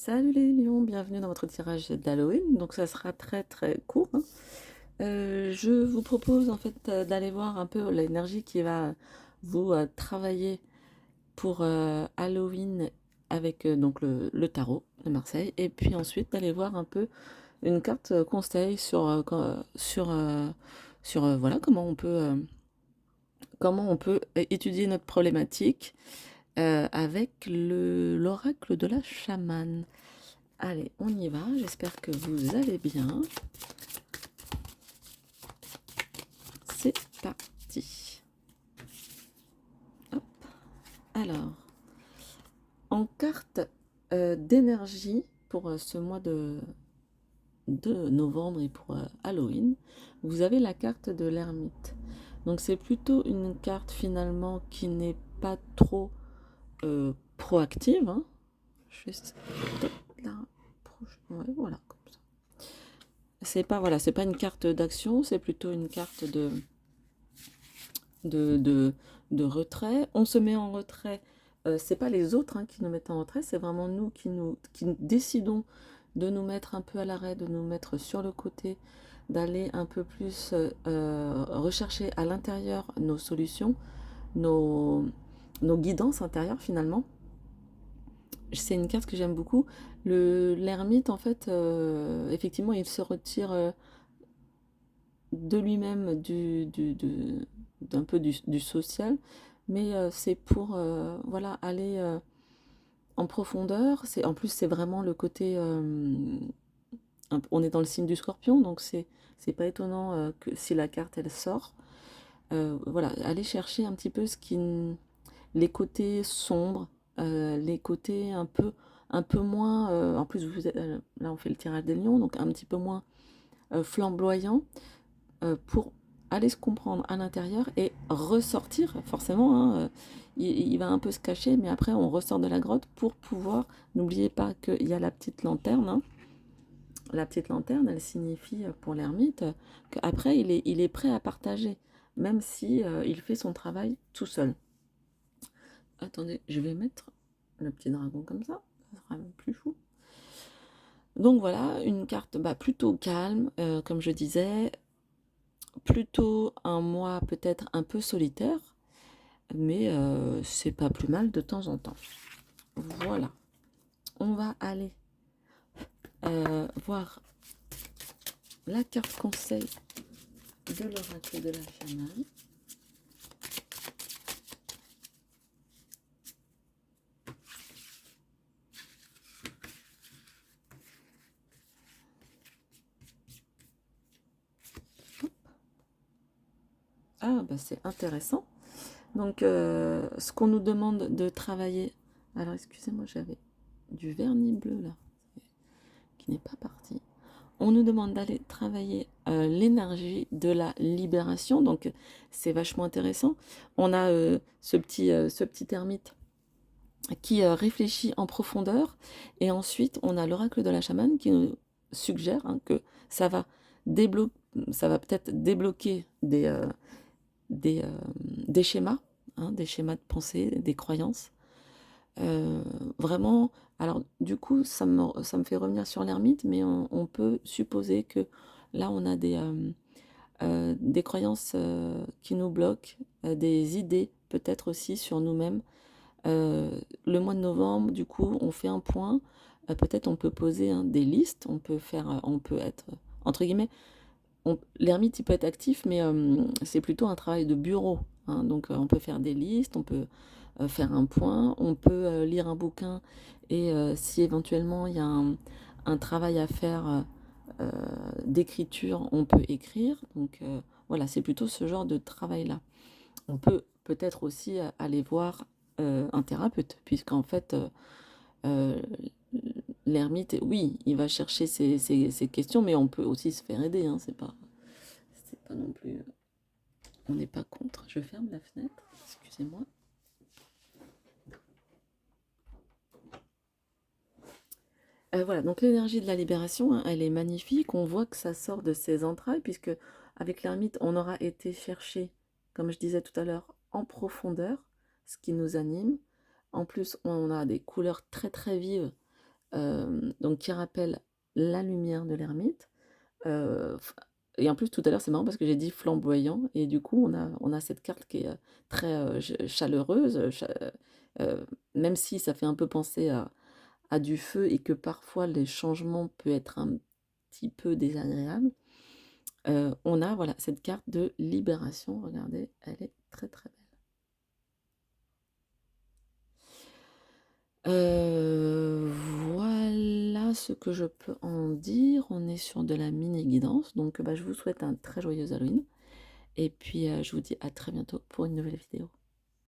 Salut les lions, bienvenue dans votre tirage d'Halloween. Donc ça sera très très court, hein. Je vous propose en fait d'aller voir un peu l'énergie qui va vous travailler pour Halloween avec donc le tarot de Marseille. Et puis ensuite d'aller voir un peu une carte conseil sur, voilà, comment on peut étudier notre problématique avec l'oracle de la chamane. Allez, on y va. J'espère que vous allez bien. C'est parti. Hop. Alors, en carte d'énergie pour ce mois de novembre et pour Halloween, vous avez la carte de l'ermite. Donc c'est plutôt une carte finalement qui n'est pas trop proactive, hein. Je vais là, ouais, voilà, comme ça. C'est pas une carte d'action, c'est plutôt une carte de, de, de retrait. On se met en retrait. C'est pas les autres hein, qui nous mettent en retrait, c'est vraiment nous qui décidons de nous mettre un peu à l'arrêt, de nous mettre sur le côté, d'aller un peu plus rechercher à l'intérieur nos solutions, nos, nos guidances intérieures finalement. C'est une carte que j'aime beaucoup. L'ermite, en fait, effectivement, il se retire de lui-même, d'un peu du social, mais c'est pour voilà, aller en profondeur. En plus, c'est vraiment le côté. On est dans le signe du scorpion, donc c'est pas étonnant que si la carte elle sort. Voilà, aller chercher un petit peu les côtés sombres, les côtés un peu moins. En plus, là, on fait le tirage des lions, donc un petit peu moins flamboyant pour aller se comprendre à l'intérieur et ressortir, forcément, hein, il va un peu se cacher, mais après on ressort de la grotte pour pouvoir, n'oubliez pas qu'il y a la petite lanterne, hein. La petite lanterne, elle signifie pour l'ermite qu'après il est prêt à partager, même si il fait son travail tout seul. Attendez, je vais mettre le petit dragon comme ça sera plus fou. Donc voilà, une carte plutôt calme, comme je disais, plutôt un mois peut-être un peu solitaire, mais c'est pas plus mal de temps en temps. Voilà, on va aller voir la carte conseil de l'oracle de la chamane. Ah, bah c'est intéressant. Donc, ce qu'on nous demande de travailler. Alors, excusez-moi, j'avais du vernis bleu là, qui n'est pas parti. On nous demande d'aller travailler l'énergie de la libération. Donc, c'est vachement intéressant. On a ce petit ermite qui réfléchit en profondeur. Et ensuite, on a l'oracle de la chamane qui nous suggère hein, que ça va, ça va peut-être débloquer des, euh, des schémas, hein, des schémas de pensée, des croyances. Vraiment, alors du coup, ça me fait revenir sur l'ermite, mais on peut supposer que là, on a des croyances qui nous bloquent, des idées peut-être aussi sur nous-mêmes. Le mois de novembre, du coup, on fait un point. Peut-être on peut poser hein, des listes, on peut être, entre guillemets, l'ermite il peut être actif, mais c'est plutôt un travail de bureau, hein. Donc on peut faire des listes, on peut faire un point, on peut lire un bouquin et si éventuellement il y a un travail à faire euh, d'écriture, on peut écrire. Donc voilà, c'est plutôt ce genre de travail-là. On peut peut-être aussi aller voir un thérapeute, puisqu'en fait, euh, l'ermite, oui, il va chercher ses questions, mais on peut aussi se faire aider, hein, c'est pas non plus. On n'est pas contre. Je ferme la fenêtre. Excusez-moi. Voilà, donc l'énergie de la libération, hein, elle est magnifique. On voit que ça sort de ses entrailles, puisque avec l'ermite, on aura été chercher, comme je disais tout à l'heure, en profondeur, ce qui nous anime. En plus, on a des couleurs très très vives donc qui rappelle la lumière de l'ermite. F Et en plus tout à l'heure c'est marrant parce que j'ai dit flamboyant et du coup on a cette carte qui est, très, chaleureuse, même si ça fait un peu penser à du feu et que parfois les changements peut être un petit peu désagréables, on a voilà cette carte de libération, regardez, elle est très, très belle. Voilà ce que je peux en dire. On est sur de la mini guidance, donc bah, je vous souhaite un très joyeux Halloween et puis, je vous dis à très bientôt pour une nouvelle vidéo.